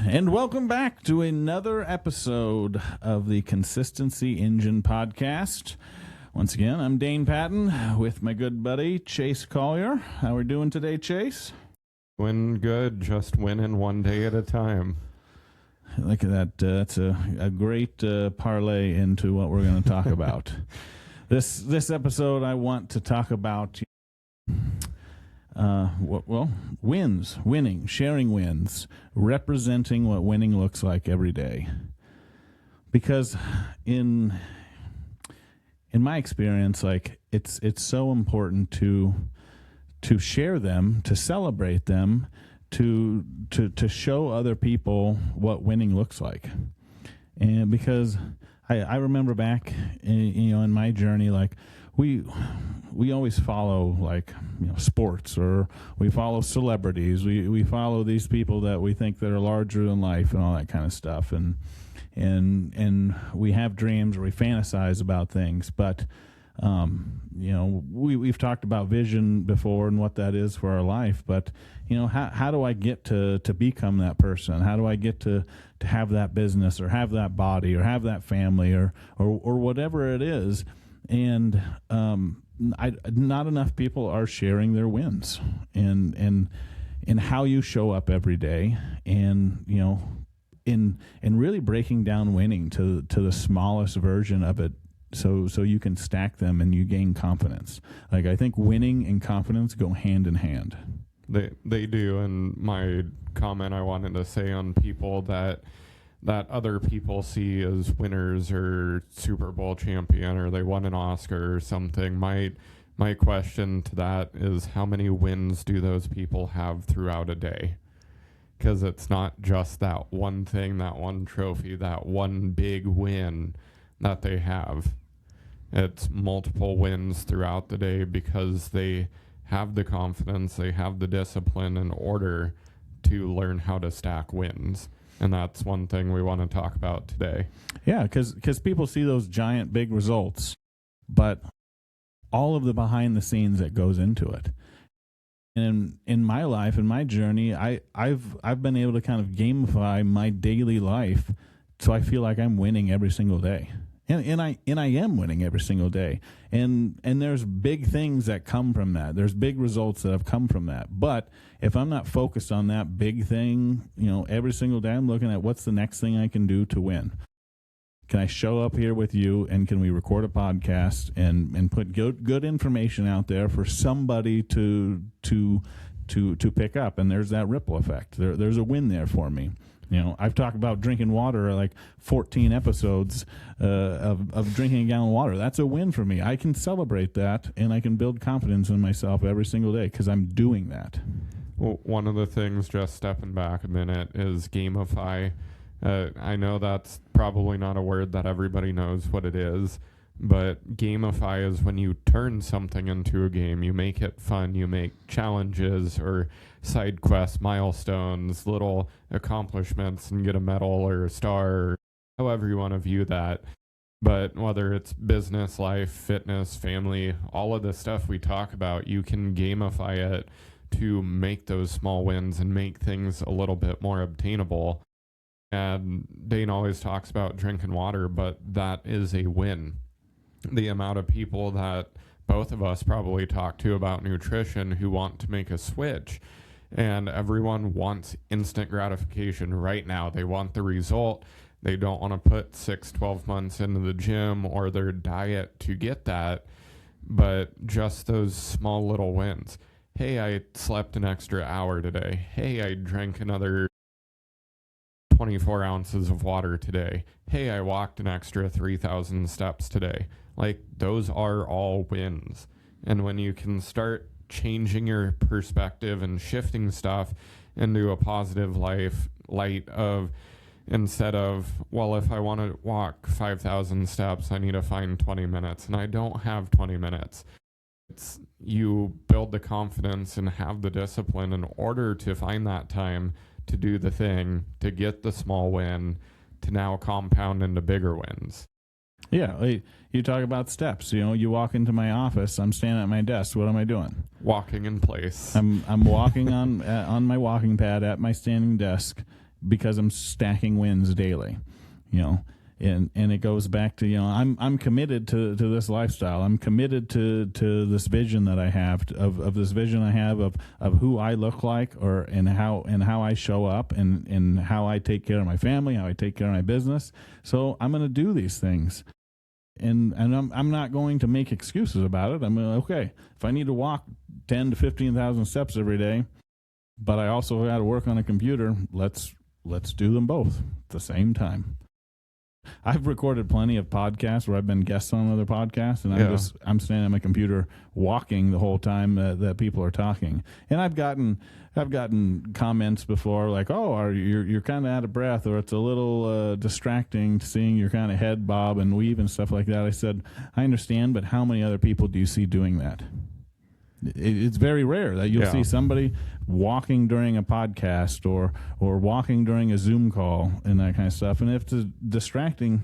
And welcome back to another episode of the Consistency Engine podcast. Once again, I'm Dane Patton with my good buddy Chase Collier. How are we doing today, Chase? Win good, just winning one day at a time. Look at that. That's a great parlay into what we're going to talk about. This episode, I want to talk about winning, sharing wins, representing what winning looks like every day. Because in my experience, like it's so important to share them, to celebrate them, to show other people what winning looks like. And because I remember back in my journey, like we always follow sports, or we follow celebrities. We follow these people that we think that are larger than life and all that kind of stuff. And we have dreams, or we fantasize about things. But we've talked about vision before and what that is for our life. But how do I get to become that person? How do I get to have that business, or have that body, or have that family, or whatever it is? And not enough people are sharing their wins and how you show up every day, and in really breaking down winning to the smallest version of it, so you can stack them and you gain confidence. Like, I think winning and confidence go hand in hand. They do. And my comment I wanted to say on people that other people see as winners or Super Bowl champion, or they won an Oscar or something. My question to that is, how many wins do those people have throughout a day? Because it's not just that one thing, that one trophy, that one big win that they have. It's multiple wins throughout the day, because they have the confidence, they have the discipline in order to learn how to stack wins. And that's one thing we want to talk about today. Yeah, because people see those giant big results, but all of the behind the scenes that goes into it. And in my life, in my journey, I've been able to kind of gamify my daily life, so I feel like I'm winning every single day. And I am winning every single day. And there's big things that come from that. There's big results that have come from that. But if I'm not focused on that big thing, every single day, I'm looking at what's the next thing I can do to win. Can I show up here with you, and can we record a podcast and put good information out there for somebody to pick up? And there's that ripple effect. There's a win there for me. I've talked about drinking water, like 14 episodes of drinking a gallon of water. That's a win for me. I can celebrate that, and I can build confidence in myself every single day because I'm doing that. Well, one of the things, just stepping back a minute, is gamify. I know that's probably not a word that everybody knows what it is, but gamify is when you turn something into a game. You make it fun. You make challenges or side quests, milestones, little accomplishments, and get a medal or a star, or however you want to view that. But whether it's business, life, fitness, family, all of the stuff we talk about, you can gamify it to make those small wins and make things a little bit more obtainable. And Dane always talks about drinking water, but that is a win. The amount of people that both of us probably talk to about nutrition who want to make a switch, and everyone wants instant gratification right now. They want the result. They don't want to put 6-12 months into the gym or their diet to get that, but just those small little wins. Hey, I slept an extra hour today. Hey, I drank another 24 ounces of water today. Hey, I walked an extra 3,000 steps today. Like, those are all wins. And when you can start changing your perspective and shifting stuff into a positive light of, instead of, well, if I want to walk 5,000 steps, I need to find 20 minutes, and I don't have 20 minutes. It's, you build the confidence and have the discipline in order to find that time to do the thing, to get the small win, to now compound into bigger wins. Yeah, you talk about steps. You walk into my office. I'm standing at my desk. What am I doing? Walking in place. I'm walking on my walking pad at my standing desk, because I'm stacking wins daily, you know. And it goes back to, you know, I'm committed to this lifestyle. I'm committed to this vision that I have of this vision I have of who I look like, and how I show up, and how I take care of my family, how I take care of my business. So I'm going to do these things. And I'm not going to make excuses about it. I'm okay, if I need to walk 10 to 15,000 steps every day, but I also got to work on a computer, let's do them both at the same time. I've recorded plenty of podcasts where I've been guests on other podcasts, and I'm standing at my computer walking the whole time that people are talking. And I've gotten comments before like, "Oh, you're kind of out of breath," or "It's a little distracting seeing your kind of head bob and weave and stuff like that." I said, "I understand, but how many other people do you see doing that?" It's very rare that you'll see somebody walking during a podcast or walking during a Zoom call and that kind of stuff. And if it's distracting,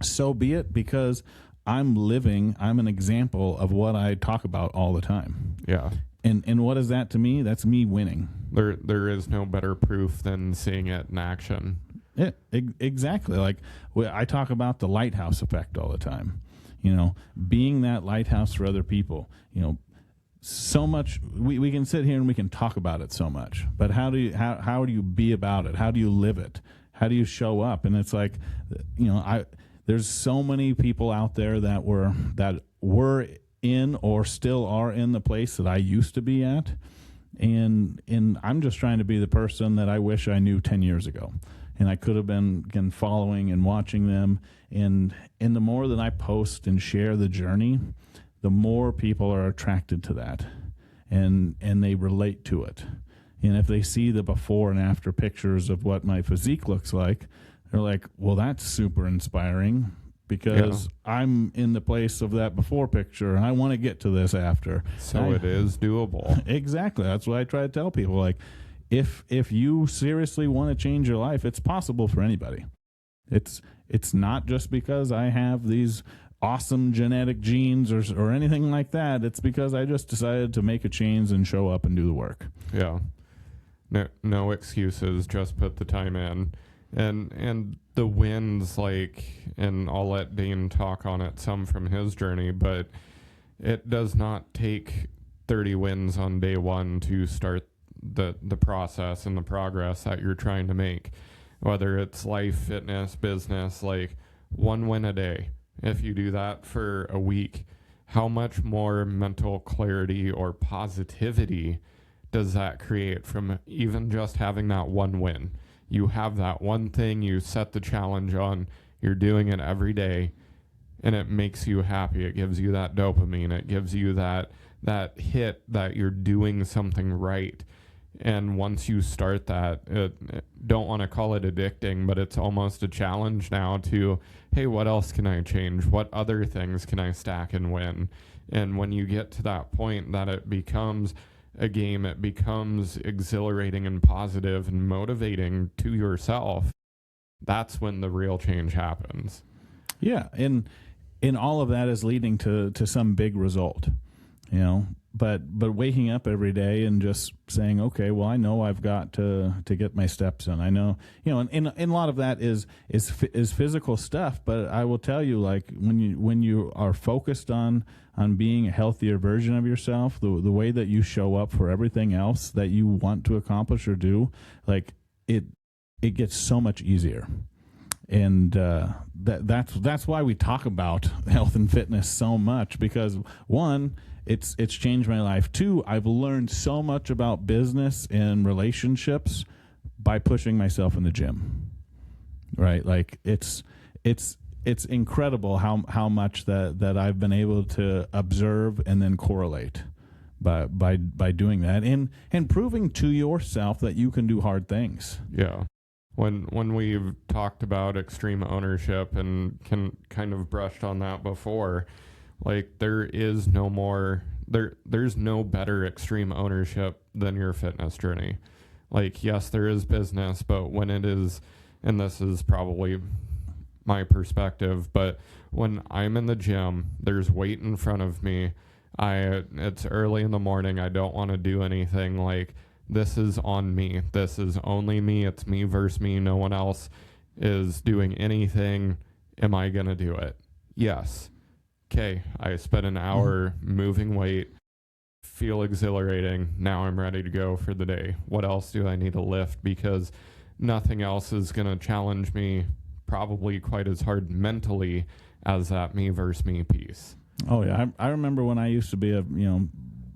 so be it, because I'm an example of what I talk about all the time. Yeah. And what is that to me? That's me winning. There is no better proof than seeing it in action. Yeah, exactly. Like I talk about the lighthouse effect all the time. You know, being that lighthouse for other people. You know, so much we can sit here and we can talk about it so much, but how do you be about it? How do you live it? How do you show up? And it's like, you know, there's so many people out there that were in or still are in the place that I used to be at, and I'm just trying to be the person that I wish I knew 10 years ago, and I could have been following and watching them, and the more that I post and share the journey, the more people are attracted to that, and they relate to it. And if they see the before and after pictures of what my physique looks like, they're like, well, that's super inspiring, because I'm in the place of that before picture, and I want to get to this after. So it is doable. Exactly. That's what I try to tell people. Like, if you seriously want to change your life, it's possible for anybody. It's not just because I have these awesome genetic genes or anything like that. It's because I just decided to make a change and show up and do the work. Yeah. No excuses, just put the time in. And the wins, like, and I'll let Dane talk on it some from his journey, but it does not take 30 wins on day one to start the process and the progress that you're trying to make. Whether it's life, fitness, business, like one win a day. If you do that for a week, how much more mental clarity or positivity does that create from even just having that one win? You have that one thing you set the challenge on, you're doing it every day, and it makes you happy. It gives you that dopamine. It gives you that hit that you're doing something right. And once you start that, don't want to call it addicting, but it's almost a challenge now to, hey, what else can I change? What other things can I stack and win? And when you get to that point that it becomes a game, it becomes exhilarating and positive and motivating to yourself, that's when the real change happens. Yeah, and all of that is leading to some big result, you know. But waking up every day and just saying, okay, well, I know I've got to get my steps in. I know, you know, and a lot of that is physical stuff. But I will tell you, like, when you are focused on being a healthier version of yourself, the way that you show up for everything else that you want to accomplish or do, like it gets so much easier. And that's why we talk about health and fitness so much, because one, it's changed my life. Two, I've learned so much about business and relationships by pushing myself in the gym. Right? Like it's incredible how much that I've been able to observe and then correlate by doing that, and proving to yourself that you can do hard things. Yeah. When we've talked about extreme ownership and can kind of brushed on that before, like there's no better extreme ownership than your fitness journey. Like, yes, there is business, but when it is, and this is probably my perspective, but when I'm in the gym, there's weight in front of me. It's early in the morning. I don't want to do anything. Like, this is on me. This is only me. It's me versus me. No one else is doing anything. Am I going to do it? Yes. Okay. I spent an hour moving weight, feel exhilarating. Now I'm ready to go for the day. What else do I need to lift? Because nothing else is going to challenge me probably quite as hard mentally as that me versus me piece. Oh yeah, I remember when I used to be a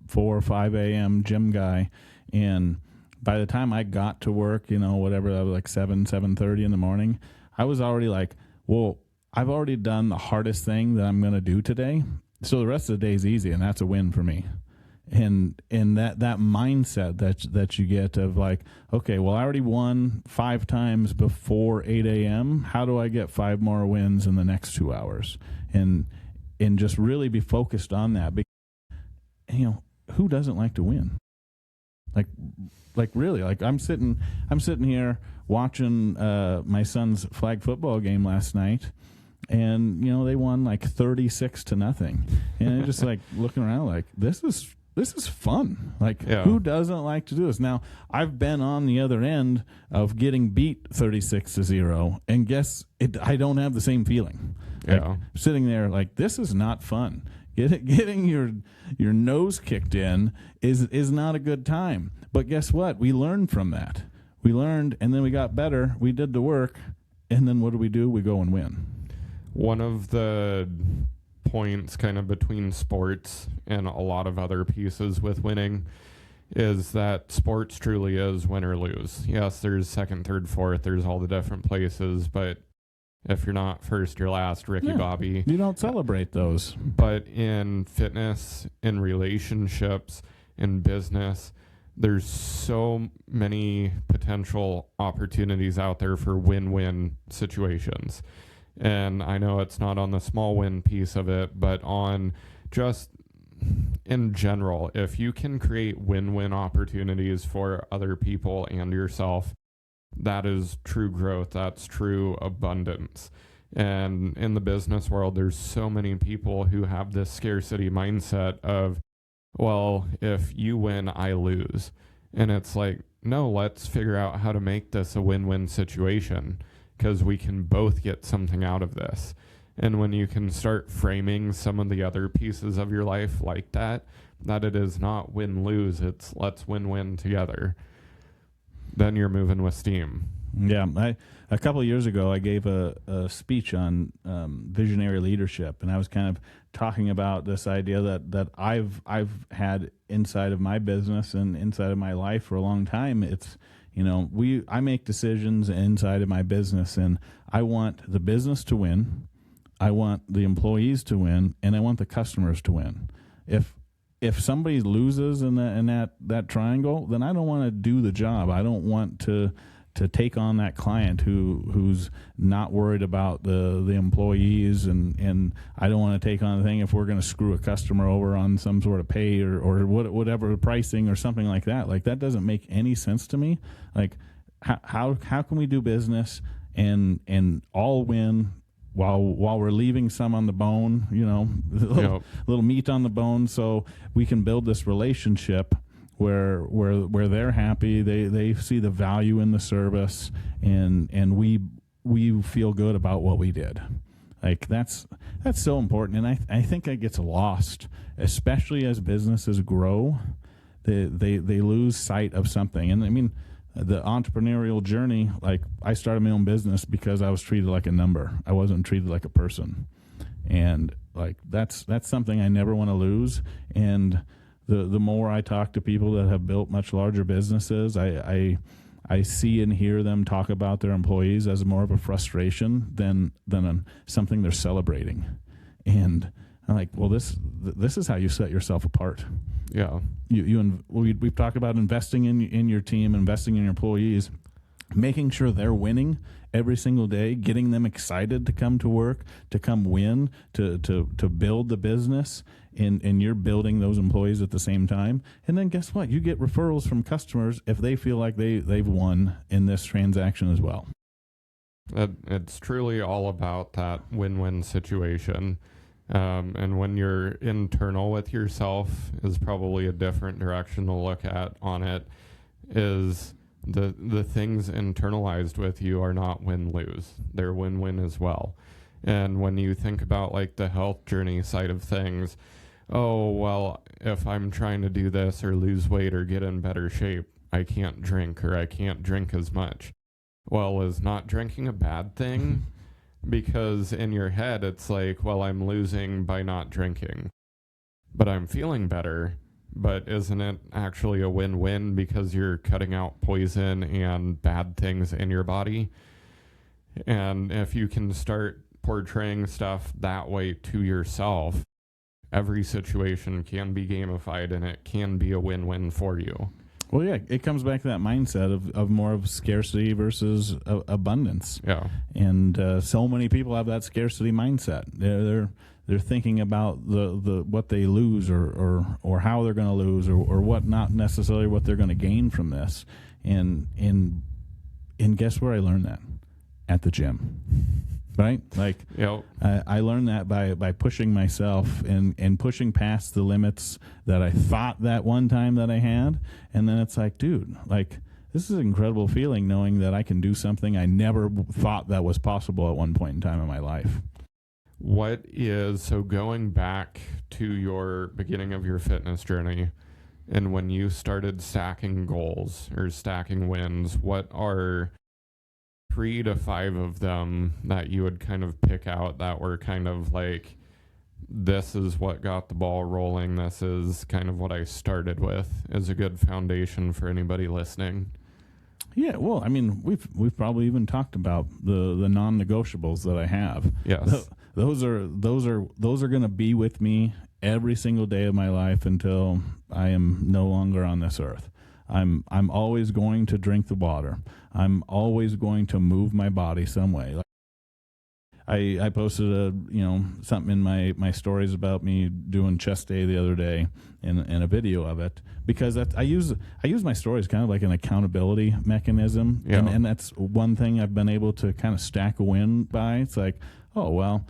4 or 5 a.m. gym guy, and by the time I got to work, whatever, that was like 7:30 in the morning, I was already like, well, I've already done the hardest thing that I'm going to do today, so the rest of the day is easy, and that's a win for me. And that mindset that you get of like, okay, well, I already won 5 times before 8 a.m. How do I get 5 more wins in the next 2 hours? And just really be focused on that. Because, who doesn't like to win? Like really, like I'm sitting here watching my son's flag football game last night, and they won like 36-0, and I'm just like looking around like this is fun. Like, who doesn't like to do this? Now, I've been on the other end of getting beat 36-0, and guess I don't have the same feeling. Like, sitting there like, this is not fun. Getting your nose kicked in is not a good time. But guess what? We learned from that. We learned, and then we got better. We did the work, and then what do? We go and win. One of the points kind of between sports and a lot of other pieces with winning is that sports truly is win or lose. Yes, there's second, third, fourth, there's all the different places, but if you're not first, you're last, Ricky Bobby. You don't celebrate those. But in fitness, in relationships, in business, there's so many potential opportunities out there for win-win situations. And I know it's not on the small win piece of it, but on just in general, if you can create win-win opportunities for other people and yourself, that is true growth. That's true abundance. And in the business world, there's so many people who have this scarcity mindset of, well, if you win, I lose. And it's like, no, let's figure out how to make this a win-win situation, because we can both get something out of this. And when you can start framing some of the other pieces of your life like that it is not win-lose, it's let's win-win together, then you're moving with steam. Yeah, a couple of years ago, I gave a speech on visionary leadership, and I was kind of talking about this idea that I've had inside of my business and inside of my life for a long time. It's I make decisions inside of my business, and I want the business to win, I want the employees to win, and I want the customers to win. If somebody loses in that triangle, then I don't want to do the job. I don't want to take on that client who's not worried about the employees, and I don't want to take on the thing if we're going to screw a customer over on some sort of pay or whatever pricing or something like that. Like, that doesn't make any sense to me. Like, how can we do business and all win while we're leaving some on the bone, little meat on the bone, so we can build this relationship where they're happy, they see the value in the service, and we feel good about what we did. Like, that's so important, and I think that gets lost, especially as businesses grow. They lose sight of something. And I mean, the entrepreneurial journey, like, I started my own business because I was treated like a number. I wasn't treated like a person. And like, that's something I never want to lose. And the more I talk to people that have built much larger businesses, I see and hear them talk about their employees as more of a frustration than something they're celebrating. And I'm like, well, this is how you set yourself apart. Yeah. We've talked about investing in your team, investing in your employees, making sure they're winning every single day, getting them excited to come to work, to come win, to build the business, and you're building those employees at the same time. And then guess what? You get referrals from customers if they feel like they've won in this transaction as well. It's truly all about that win-win situation. And when you're internal with yourself is probably a different direction to look at on it. is the things internalized with you are not win-lose. They're win-win as well. And when you think about like the health journey side of things, oh, well, if I'm trying to do this or lose weight or get in better shape, I can't drink or I can't drink as much. Well, is not drinking a bad thing? Because in your head, it's like, well, I'm losing by not drinking, but I'm feeling better. But isn't it actually a win-win because you're cutting out poison and bad things in your body? And if you can start portraying stuff that way to yourself, every situation can be gamified and it can be a win-win for you. Well, yeah, it comes back to that mindset of more of scarcity versus abundance. Yeah. And so many people have that scarcity mindset. They're thinking about the what they lose or how they're going to lose or what, not necessarily what they're going to gain from this. And guess where I learned that? At the gym. Right? Like, yep. I learned that by pushing myself and pushing past the limits that I thought that one time that I had. And then it's like, dude, like, this is an incredible feeling knowing that I can do something I never thought that was possible at one point in time in my life. So going back to your beginning of your fitness journey and when you started stacking goals or stacking wins, what are 3 to 5 of them that you would kind of pick out that were kind of like, this is what got the ball rolling, this is kind of what I started with, is a good foundation for anybody listening? Yeah, well, I mean, we've probably even talked about the non-negotiables that I have. Yes. Those are going to be with me every single day of my life until I am no longer on this earth. I'm always going to drink the water. I'm always going to move my body some way. Like I posted something in my stories about me doing chest day the other day and a video of it because I use my stories kind of like an accountability mechanism. Yeah. And that's one thing I've been able to kind of stack a win by. It's like, oh, well,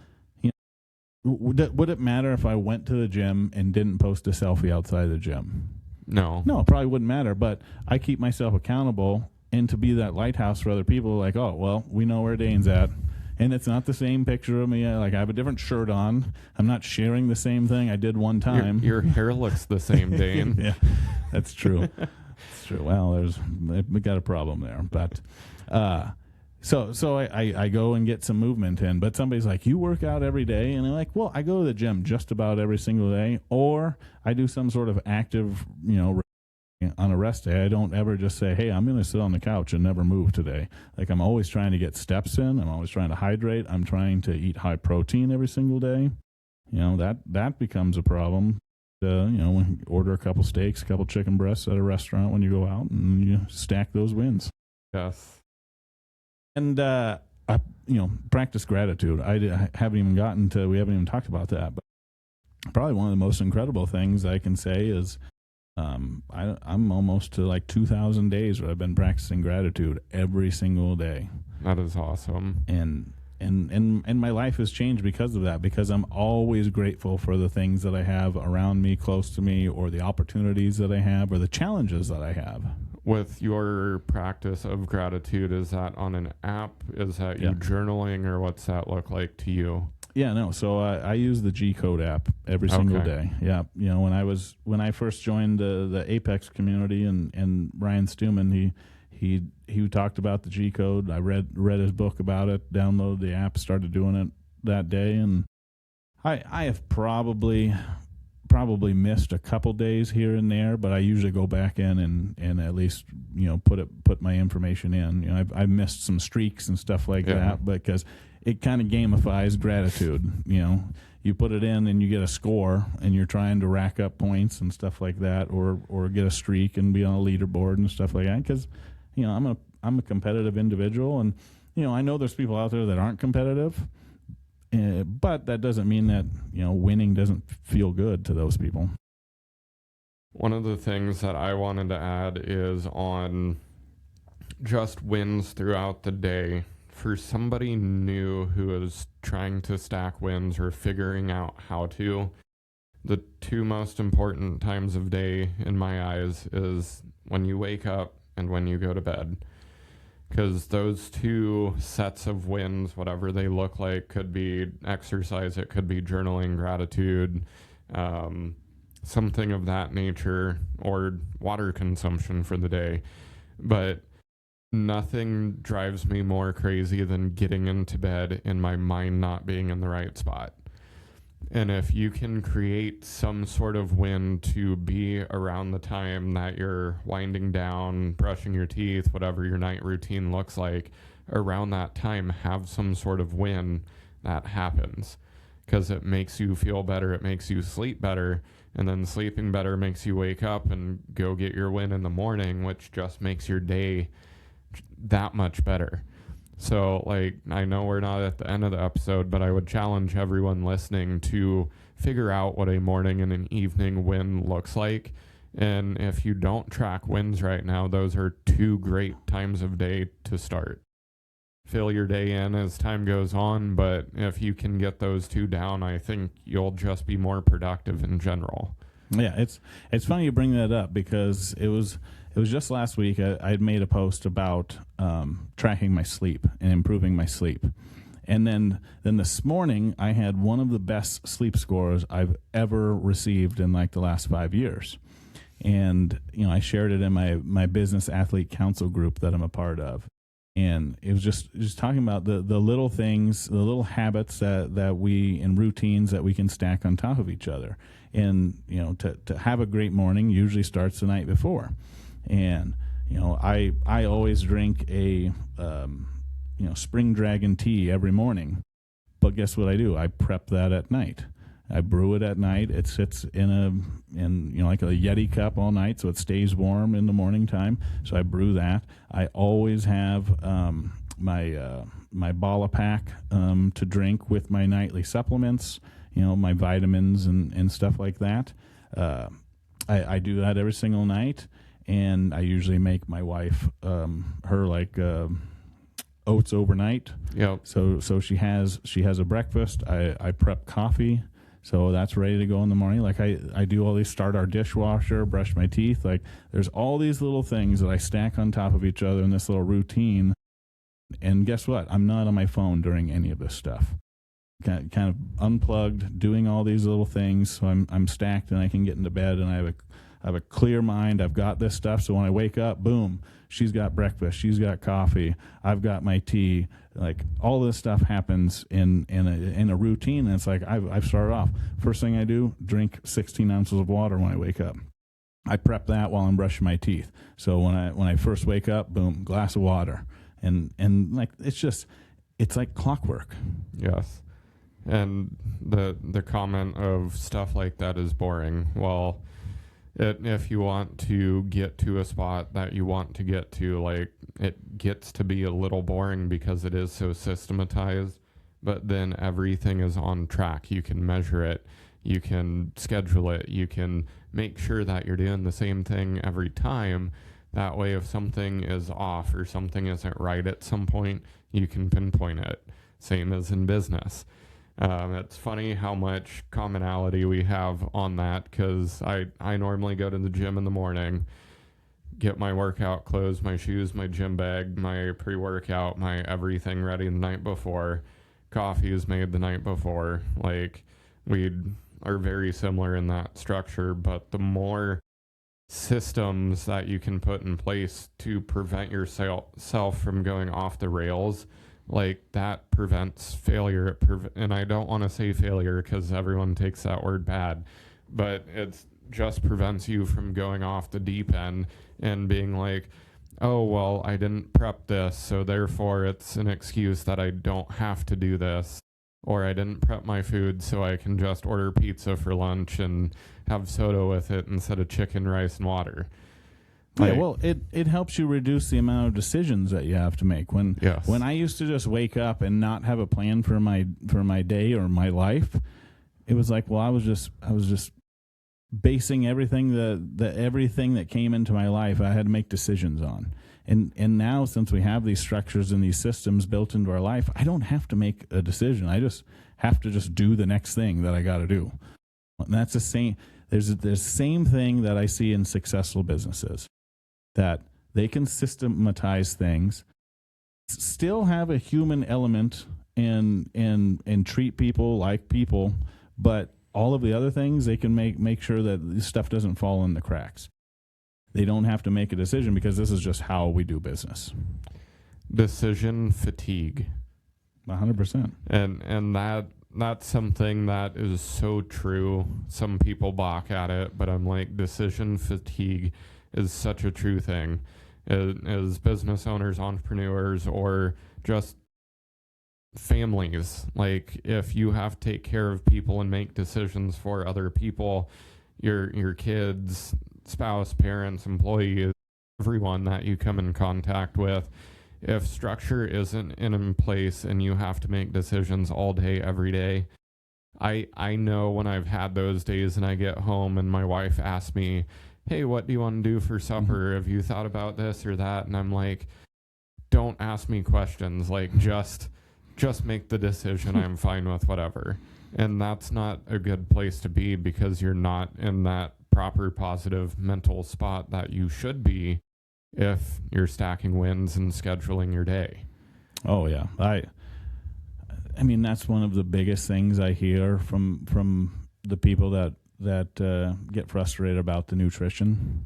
would it matter if I went to the gym and didn't post a selfie outside the gym? No, it probably wouldn't matter, but I keep myself accountable and to be that lighthouse for other people. Like, oh, well, we know where Dane's at, and it's not the same picture of me. Like, I have a different shirt on. I'm not sharing the same thing I did one time. Your hair looks the same, Dane. Yeah, that's true. That's true. Well, we got a problem there, but so I go and get some movement in. But somebody's like, you work out every day, and I'm like, well, I go to the gym just about every single day, or I do some sort of active, on a rest day. I don't ever just say, hey, I'm going to sit on the couch and never move today. Like, I'm always trying to get steps in. I'm always trying to hydrate. I'm trying to eat high protein every single day. That becomes a problem. When you order a couple steaks, a couple chicken breasts at a restaurant when you go out, and you stack those wins. Yes. And, practice gratitude. I haven't even we haven't even talked about that, but probably one of the most incredible things I can say is I'm almost to like 2,000 days where I've been practicing gratitude every single day. That is awesome. And my life has changed because of that, because I'm always grateful for the things that I have around me, close to me, or the opportunities that I have, or the challenges that I have. With your practice of gratitude, is that on an app? Is that you journaling, or what's that look like to you? Yeah, no. So I use the G Code app every single day. Yeah, when I first joined the Apex community, and Ryan Stewman, he talked about the G Code. I read his book about it, downloaded the app, started doing it that day, and I have probably missed a couple days here and there, but I usually go back in and at least put my information in. I've missed some streaks and stuff like that because it kind of gamifies gratitude. You put it in and you get a score, and you're trying to rack up points and stuff like that, or get a streak and be on a leaderboard and stuff like that. Because I'm a competitive individual, and I know there's people out there that aren't competitive. But that doesn't mean that, winning doesn't feel good to those people. One of the things that I wanted to add is on just wins throughout the day. For somebody new who is trying to stack wins or figuring out how to, the 2 most important times of day in my eyes is when you wake up and when you go to bed. Because those two sets of wins, whatever they look like, could be exercise, it could be journaling, gratitude, something of that nature, or water consumption for the day. But nothing drives me more crazy than getting into bed and my mind not being in the right spot. And if you can create some sort of win to be around the time that you're winding down, brushing your teeth, whatever your night routine looks like, around that time, have some sort of win that happens. Because it makes you feel better, it makes you sleep better, and then sleeping better makes you wake up and go get your win in the morning, which just makes your day that much better. So, like, I know we're not at the end of the episode, but I would challenge everyone listening to figure out what a morning and an evening win looks like. And if you don't track wins right now, those are two great times of day to start. Fill your day in as time goes on, but if you can get those two down, I think you'll just be more productive in general. Yeah, it's funny you bring that up, because it was just last week I had made a post about tracking my sleep and improving my sleep. And then this morning I had one of the best sleep scores I've ever received in like the last 5 years. And, I shared it in my business athlete council group that I'm a part of. And it was just talking about the little things, the little habits that we, and routines that we can stack on top of each other. And, to have a great morning usually starts the night before. And, I always drink a, Spring Dragon tea every morning. But guess what I do? I prep that at night. I brew it at night. It sits in like a Yeti cup all night, so it stays warm in the morning time. So I brew that. I always have my Bala pack to drink with my nightly supplements, my vitamins and stuff like that. I do that every single night, and I usually make my wife her oats overnight. Yep. So she has a breakfast. I prep coffee. So that's ready to go in the morning. Like I do all these, start our dishwasher, brush my teeth. Like there's all these little things that I stack on top of each other in this little routine. And guess what? I'm not on my phone during any of this stuff. Kind of unplugged, doing all these little things. So I'm stacked, and I can get into bed, and I have a clear mind. I've got this stuff. So when I wake up, boom, she's got breakfast. She's got coffee. I've got my tea. Like all this stuff happens in a routine. And it's like I've started off. First thing I do, drink 16 ounces of water when I wake up. I prep that while I'm brushing my teeth. So when I first wake up, boom, glass of water. And like it's like clockwork. Yes. And the comment of stuff like that is boring. Well, if you want to get to a spot that you want to get to, like, it gets to be a little boring because it is so systematized, but then everything is on track. You can measure it, you can schedule it, you can make sure that you're doing the same thing every time. That way, if something is off or something isn't right at some point, you can pinpoint it. Same as in business. It's funny how much commonality we have on that, because I normally go to the gym in the morning, get my workout clothes, my shoes, my gym bag, my pre-workout, my everything ready the night before. Coffee is made the night before. Like, we are very similar in that structure, but the more systems that you can put in place to prevent yourself from going off the rails, like, that prevents failure. And I don't want to say failure because everyone takes that word bad, but it just prevents you from going off the deep end and being like, oh, well, I didn't prep this, so therefore it's an excuse that I don't have to do this. Or I didn't prep my food, so I can just order pizza for lunch and have soda with it instead of chicken, rice, and water. Yeah, well, it helps you reduce the amount of decisions that you have to make. When I used to just wake up and not have a plan for my day or my life, it was like, well, I was just basing everything that came into my life, I had to make decisions on. And now, since we have these structures and these systems built into our life, I don't have to make a decision. I just have to just do the next thing that I got to do. And that's the same. There's the same thing that I see in successful businesses. That They can systematize things, still have a human element, and treat people like people, but all of the other things they can make sure that this stuff doesn't fall in the cracks. They don't have to make a decision because this is just how we do business. Decision fatigue. 100%. And that's something that is so true. Some people balk at it, but I'm like, decision fatigue is such a true thing. As business owners, entrepreneurs, or just families, like if you have to take care of people and make decisions for other people, your kids, spouse, parents, employees, everyone that you come in contact with, if structure isn't in place and you have to make decisions all day, every day, I know when I've had those days and I get home and my wife asks me, hey, what do you want to do for supper? Have you thought about this or that? And I'm like, don't ask me questions. Like, just make the decision. I'm fine with whatever. And that's not a good place to be because you're not in that proper positive mental spot that you should be if you're stacking wins and scheduling your day. Oh yeah. I mean, that's one of the biggest things I hear from the people that get frustrated about the nutrition.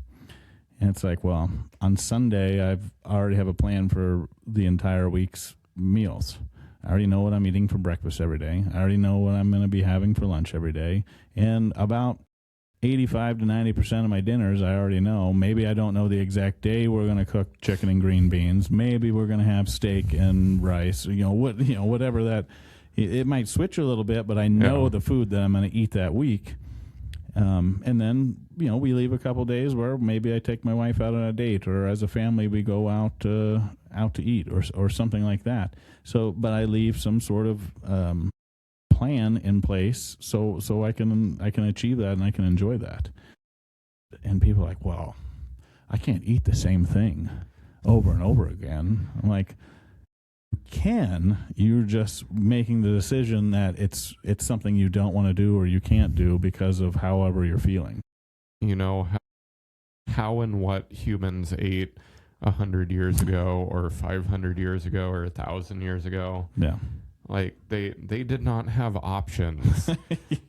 And it's like, well, on Sunday, I already have a plan for the entire week's meals. I already know what I'm eating for breakfast every day. I already know what I'm going to be having for lunch every day. And about 85 to 90% of my dinners, I already know. Maybe I don't know the exact day we're going to cook chicken and green beans. Maybe we're going to have steak and rice. Whatever that. It might switch a little bit, but I know the food that I'm going to eat that week. And then we leave a couple days where maybe I take my wife out on a date, or as a family we go out to eat, or something like that. So, but I leave some sort of plan in place so I can achieve that and I can enjoy that. And people are like, well, I can't eat the same thing over and over again. I'm like, you're just making the decision that it's something you don't want to do or you can't do because of however you're feeling. How and what humans ate 100 years ago or 500 years ago or 1,000 years ago. Yeah. Like they did not have options.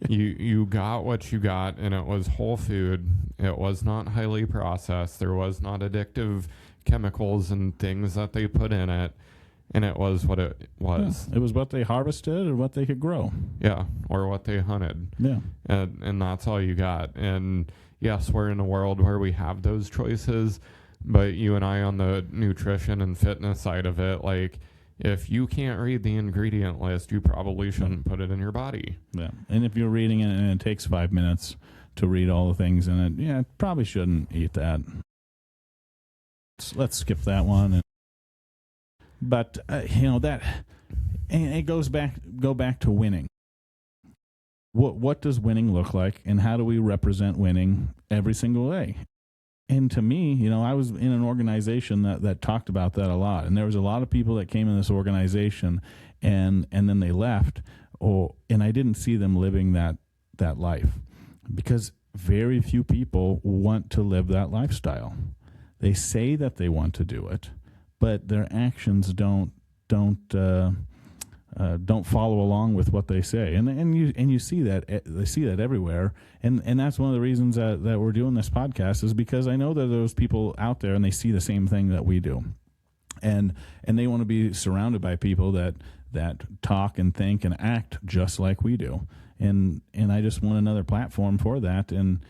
You got what you got, and it was whole food. It was not highly processed. There was not addictive chemicals and things that they put in it. And it was what it was. Yeah, it was what they harvested or what they could grow. Yeah, or what they hunted. Yeah. And that's all you got. And yes, we're in a world where we have those choices, but you and I on the nutrition and fitness side of it, like, if you can't read the ingredient list, you probably shouldn't put it in your body. Yeah. And if you're reading it and it takes 5 minutes to read all the things in it, probably shouldn't eat that. Let's skip that one. But that, and it go back to winning. What does winning look like, and how do we represent winning every single day? And to me, I was in an organization that talked about that a lot, and there was a lot of people that came in this organization, and then they left, and I didn't see them living that life, because very few people want to live that lifestyle. They say that they want to do it, but their actions don't follow along with what they say, and you see that they see that everywhere, and that's one of the reasons that we're doing this podcast, is because I know that there's people out there and they see the same thing that we do, and they want to be surrounded by people that talk and think and act just like we do, and I just want another platform for that, and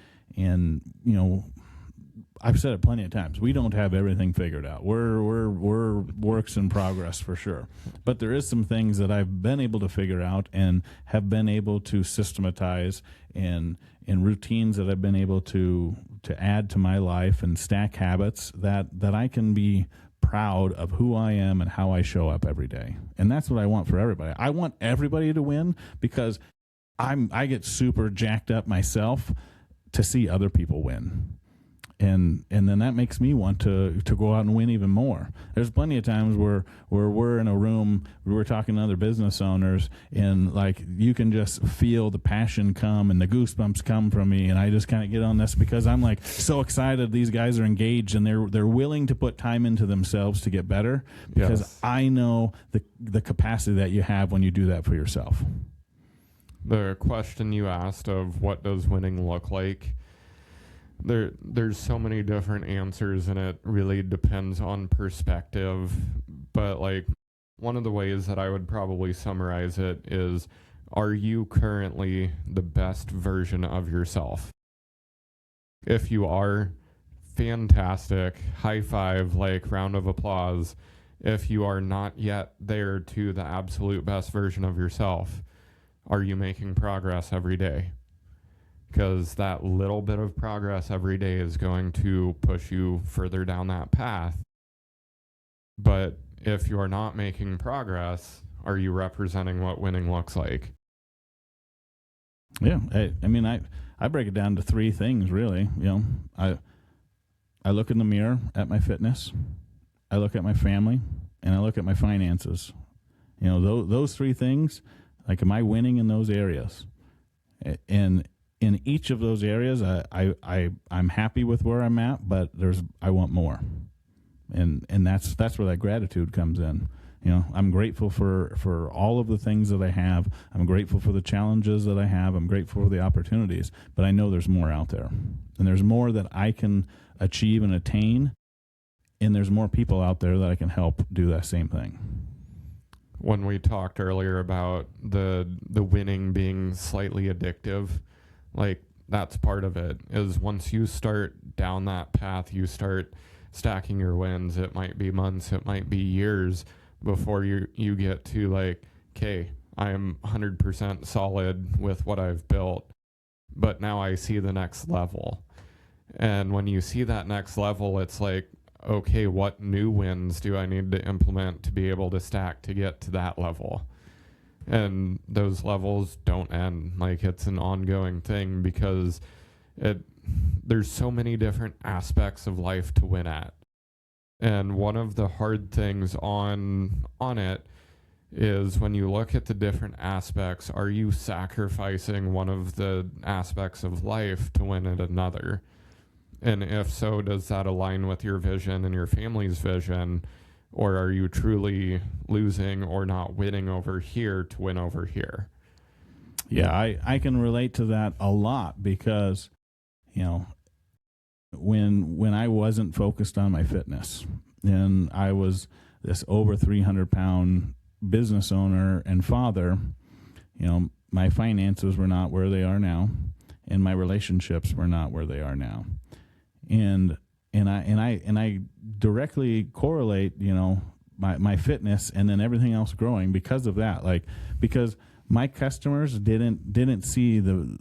I've said it plenty of times. We don't have everything figured out. We're works in progress for sure. But there is some things that I've been able to figure out and have been able to systematize, and routines that I've been able to add to my life, and stack habits that I can be proud of who I am and how I show up every day. And that's what I want for everybody. I want everybody to win, because I get super jacked up myself to see other people win. And then that makes me want to go out and win even more. There's plenty of times where we're in a room, we're talking to other business owners, and like you can just feel the passion come and the goosebumps come from me, and I just kind of get on this because I'm like so excited these guys are engaged and they're willing to put time into themselves to get better, because Yes. I know the capacity that you have when you do that for yourself. The question you asked of what does winning look like, there's so many different answers, and it really depends on perspective. But like, one of the ways that I would probably summarize it is, are you currently the best version of yourself? If you are, fantastic, high five, like round of applause. If you are not yet there to the absolute best version of yourself, are you making progress every day? Because that little bit of progress every day is going to push you further down that path. But if you're not making progress, are you representing what winning looks like? Yeah, I mean, I break it down to three things, really. You know, I look in the mirror at my fitness, I look at my family, and I look at my finances. You know, those three things, like, am I winning in those areas? And in each of those areas, I'm happy with where I'm at, but I want more. And that's where that gratitude comes in. You know, I'm grateful for all of the things that I have. I'm grateful for the challenges that I have. I'm grateful for the opportunities, but I know there's more out there. And there's more that I can achieve and attain, and there's more people out there that I can help do that same thing. When we talked earlier about the winning being slightly addictive, like, that's part of it, is once you start down that path, you start stacking your wins. It might be months, it might be years before you get to like, okay, I'm 100% solid with what I've built, but now I see the next level. And when you see that next level, it's like, okay, what new wins do I need to implement to be able to stack to get to that level? And those levels don't end. Like, it's an ongoing thing, because there's so many different aspects of life to win at. And one of the hard things on it is, when you look at the different aspects, are you sacrificing one of the aspects of life to win at another? And if so, does that align with your vision and your family's vision? Or are you truly losing or not winning over here to win over here? Yeah, I can relate to that a lot, because, you know, when I wasn't focused on my fitness, and I was this over 300-pound business owner and father, you know, my finances were not where they are now, and my relationships were not where they are now. And I directly correlate, you know, my fitness and then everything else growing because of that. Like, because my customers didn't see the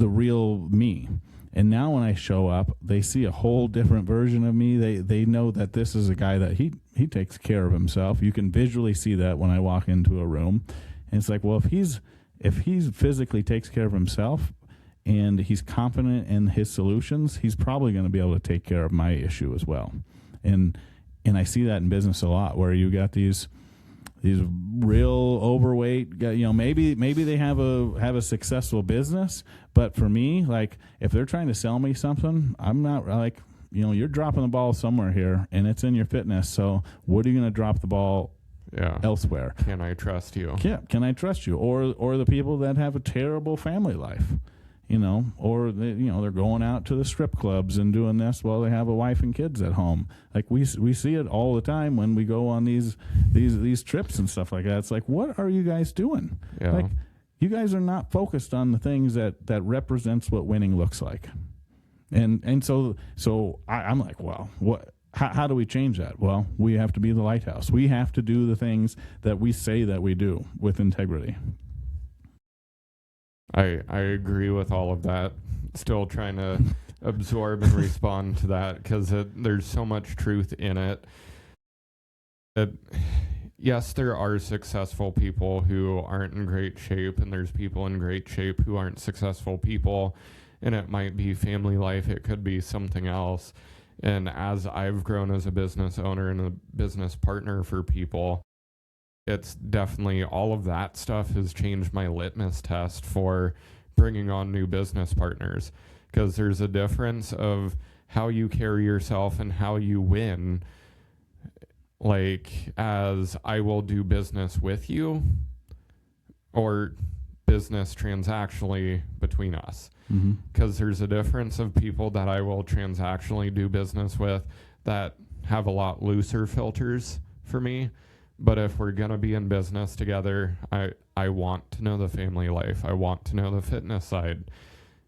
real me. And now when I show up, they see a whole different version of me. They know that this is a guy that he takes care of himself. You can visually see that when I walk into a room. And it's like, well, if he's physically takes care of himself and he's confident in his solutions, he's probably going to be able to take care of my issue as well. And I see that in business a lot, where you got these real overweight, you know, maybe they have a successful business, but for me, like, if they're trying to sell me something, I'm not like, you know, you're dropping the ball somewhere here, and it's in your fitness. So what are you going to drop the ball elsewhere? Can I trust you? Yeah, can I trust you? Or the people that have a terrible family life, you know, or they're going out to the strip clubs and doing this while they have a wife and kids at home. Like, we see it all the time when we go on these trips and stuff like that. It's like, what are you guys doing? Yeah. Like, you guys are not focused on the things that represents what winning looks like. And so I'm like, well, what? How do we change that? Well, we have to be the lighthouse. We have to do the things that we say that we do with integrity. I agree with all of that. Still trying to absorb and respond to that, because there's so much truth in it. Yes, there are successful people who aren't in great shape, and there's people in great shape who aren't successful people. and it might be family life, it could be something else. And as I've grown as a business owner and a business partner for people, it's definitely all of that stuff has changed my litmus test for bringing on new business partners, because there's a difference of how you carry yourself and how you win. Like, as I will do business with you, or business transactionally between us. Because there's a difference of people that I will transactionally do business with that have a lot looser filters for me. But if we're going to be in business together, I want to know the family life. I want to know the fitness side.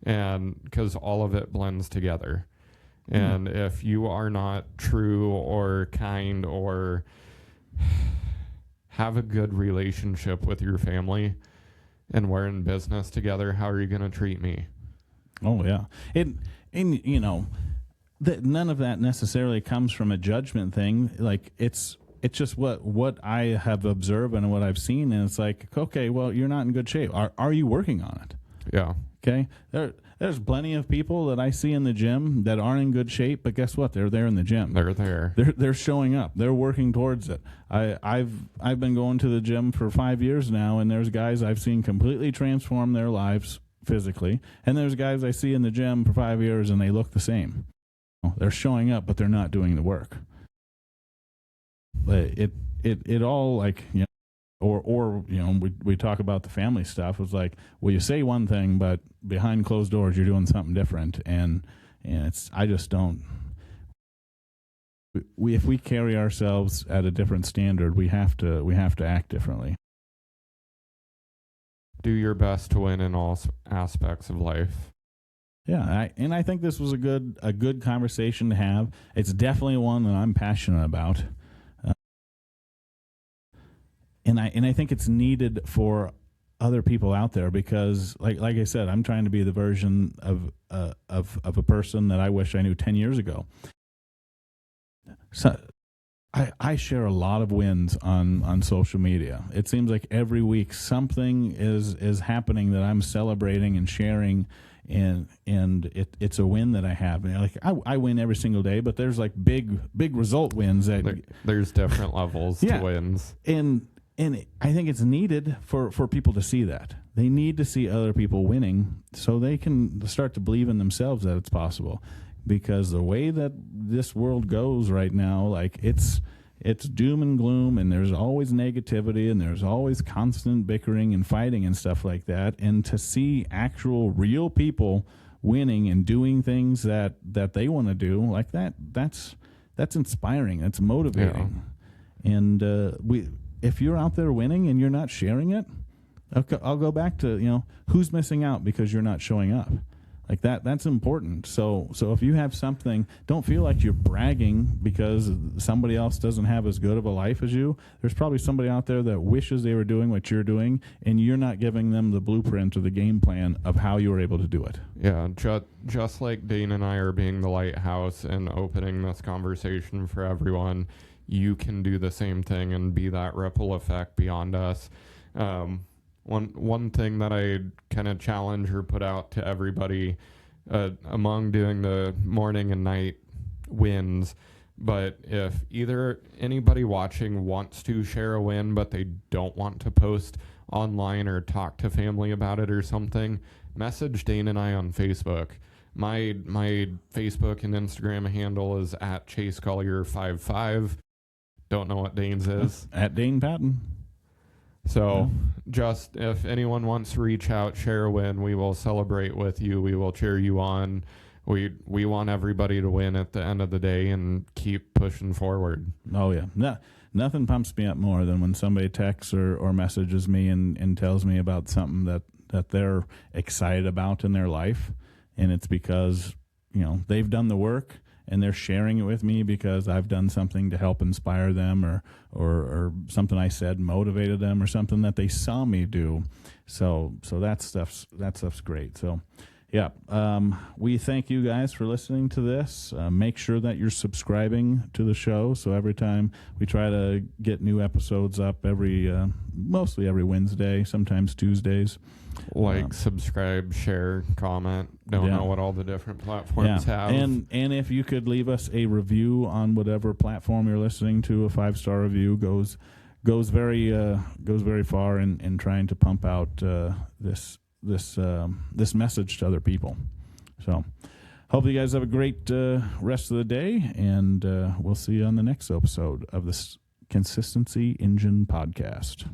And because all of it blends together. And if you are not true or kind or have a good relationship with your family and we're in business together, how are you going to treat me? Oh, yeah. And you know, none of that necessarily comes from a judgment thing. Like, it's just what I have observed and what I've seen, and it's like, okay, well, you're not in good shape. Are you working on it? Yeah. Okay. There's plenty of people that I see in the gym that aren't in good shape, but guess what? They're there in the gym. They're there. They're showing up. They're working towards it. I've been going to the gym for 5 years now, and there's guys I've seen completely transform their lives physically, and there's guys I see in the gym for 5 years and they look the same. They're showing up, but they're not doing the work. But it all, like, you know, or you know, we talk about the family stuff. It's like, well, you say one thing, but behind closed doors you're doing something different, and it's, I just don't. If we carry ourselves at a different standard, we have to act differently. Do your best to win in all aspects of life. Yeah, I think this was a good conversation to have. It's definitely one that I'm passionate about. And I think it's needed for other people out there, because like I said, I'm trying to be the version of a person that I wish I knew 10 years ago. So I share a lot of wins on social media. It seems like every week something is happening that I'm celebrating and sharing, and it's a win that I have. And like, I win every single day, but there's like big result wins that there's different levels to wins. And I think it's needed for people to see that. They need to see other people winning so they can start to believe in themselves that it's possible. Because the way that this world goes right now, like, it's doom and gloom, and there's always negativity, and there's always constant bickering and fighting and stuff like that. And to see actual real people winning and doing things that they want to do, like that's inspiring. That's motivating. Yeah. And if you're out there winning and you're not sharing it, I'll go back to, you know, who's missing out because you're not showing up. Like that's important. So if you have something, don't feel like you're bragging because somebody else doesn't have as good of a life as you. There's probably somebody out there that wishes they were doing what you're doing, and you're not giving them the blueprint or the game plan of how you were able to do it. Yeah, just like Dane and I are being the lighthouse and opening this conversation for everyone, you can do the same thing and be that ripple effect beyond us. One thing that I kind of challenge or put out to everybody among doing the morning and night wins, but if either anybody watching wants to share a win but they don't want to post online or talk to family about it or something, message Dane and I on Facebook. My Facebook and Instagram handle is at ChaseCollier55. Don't know what Dane's is. At Dane Patton. So just if anyone wants to reach out, share a win, we will celebrate with you. We will cheer you on. We want everybody to win at the end of the day and keep pushing forward. Oh, yeah. Nothing pumps me up more than when somebody texts or messages me and tells me about something that they're excited about in their life. And it's because, you know, they've done the work, and they're sharing it with me because I've done something to help inspire them, or something I said motivated them, or something that they saw me do. So that stuff's great. So Yeah. We thank you guys for listening to this. Make sure that you're subscribing to the show. So every time we try to get new episodes up mostly every Wednesday, sometimes Tuesdays. Subscribe, share, comment. Don't know what all the different platforms have. And if you could leave us a review on whatever platform you're listening to, a 5-star review goes very far in trying to pump out this message to other people. So hope you guys have a great rest of the day, and we'll see you on the next episode of this Consistency Engine podcast.